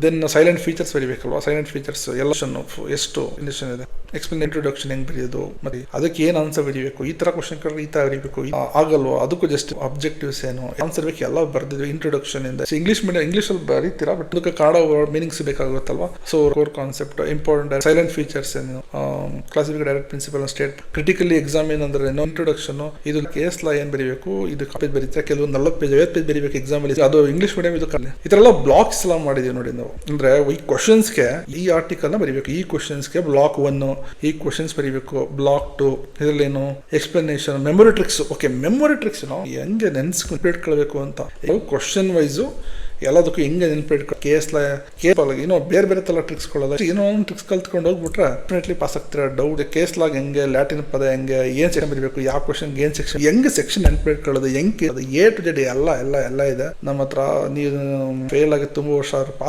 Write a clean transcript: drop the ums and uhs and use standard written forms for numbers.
Then salient features ಬರೀಬೇಕಲ್ವಾ. Salient features ಎಷ್ಟು induction ಇದೆ, ಎಕ್ಸ್ಪ್ಲೇನ್ ಇಂಟ್ರೊಡಕ್ಷನ್ ಹೆಂಗ್ ಬರೆಯೋದು, ಮತ್ತೆ ಅದಕ್ಕೆ ಏನ್ ಆನ್ಸರ್ ಬರೀಬೇಕು, ಈ ತರ ಕ್ವಶನ್ ಕೇಳಿದ್ರೆ ಈ ತರ ಬರೀಬೇಕು, ಆಗಲ್ವಾ, ಅದಕ್ಕೂ ಜಸ್ಟ್ ಅಬ್ಜೆಕ್ಟಿವ್ಸ್ ಏನು ಆನ್ಸರ್ ಬೇಕು ಎಲ್ಲ ಬರ್ದಿದ್ವಿ ಇಂಟ್ರೊಡಕ್ಷನ್ ಇಂದ. ಇಂಗ್ಲಿಷ್ ಮೀಡಿಯಂ ಇಂಗ್ಲಿಷ್ ಅಲ್ಲಿ ಬರೀತೀರಾ, ಬಟ್ ಅದಕ್ಕೆ ಕನ್ನಡ ಮೀನಿಂಗ್ಸ್ ಬೇಕಾಗುತ್ತಲ್ವಾ. So core concept important, salient features ಏನು, classificate direct principle state, critically exam ಏನಂದ್ರೆ ಇಂಟ್ರೊಡಕ್ಷನ್, ಇದು ಕೇಸ್ ಲಾ ಏನ್ ಬರೀಬೇಕು, ಇದು ಪೇಜ್ ಬರೀತಾರೆ, ಕೆಲವು 40 ಪೇಜ್ 50 ಪೇಜ್ ಬರೀಬೇಕು ಎಕ್ಸಾಮ್ ಅಲ್ಲಿ. ಅದು ಇಂಗ್ಲಿಷ್ ಮೀಡಿಯಂ. ಇದು ಈ ತರ ಎಲ್ಲ ಬ್ಲಾಕ್ಸ್ ಎಲ್ಲ ಮಾಡಿದೀವಿ ನೋಡಿ ನಾವು. ಅಂದ್ರೆ ಈ ಕ್ವಶನ್ಸ್ಗೆ ಈ ಆರ್ಟಿಕಲ್ ನ ಬರೀಬೇಕು, ಈ ಕ್ವಶನ್ಸ್ಗೆ ಬ್ಲಾಕ್ 1, ಈ ಕ್ವಶನ್ಸ್ ಬರೀಬೇಕು, ಬ್ಲಾಕ್ 2 ಇದರಲ್ಲೇನು explanation, memory tricks. Okay, memory tricks ಹೆಂಗೆ ನೆನ್ಸ್ಕೊಳ್ಬೇಕು ಅಂತ ಕ್ವಶನ್ ವೈಸ್ ಎಲ್ಲದಕ್ಕೂ ಹೆಂಗೆ ನೆನ್ಪಿಟ್ಕೊಂಡು ಏನೋ ಬೇರೆ ಬೇರೆ ತರ ಟ್ರಿಕ್ಸ್ ಕೊಳ್ಳೋದು, ಏನೋ ಒಂದು ಟ್ರಿಕ್ಸ್ ಕಲ್ತ್ಕೊಂಡು ಹೋಗ್ಬಿಟ್ರೆ ಡೆಫಿನೆಟ್ಲಿ ಪಾಸ್ ಆಗ್ತೀರಾ. ಡೌಟ್ ಕೇಸ್ ಲಾಗ್ ಹೆಂಗೆ, ಲ್ಯಾಟಿನ್ ಪದ ಹೆಂಗೆ, ಏನ್ ಸೆಕ್ಷನ್ ಬರೀಬೇಕು, ಯಾವ ಕ್ವಶನ್ ಏನ್ ಸೆಕ್ಷನ್, ಹೆಂಗೆ ಸೆಕ್ಷನ್ ನೆನ್ಪಿಟ್ಕೊಳ್ಳೋದು, ಹೆಂಗೆ ಅದು A to Z ಎಲ್ಲ ಇದೆ ನಮ್ಮ ಹತ್ರ. ನೀವು ಫೇಲ್ ಆಗಿ ತುಂಬ ವರ್ಷ ಪಾಸ್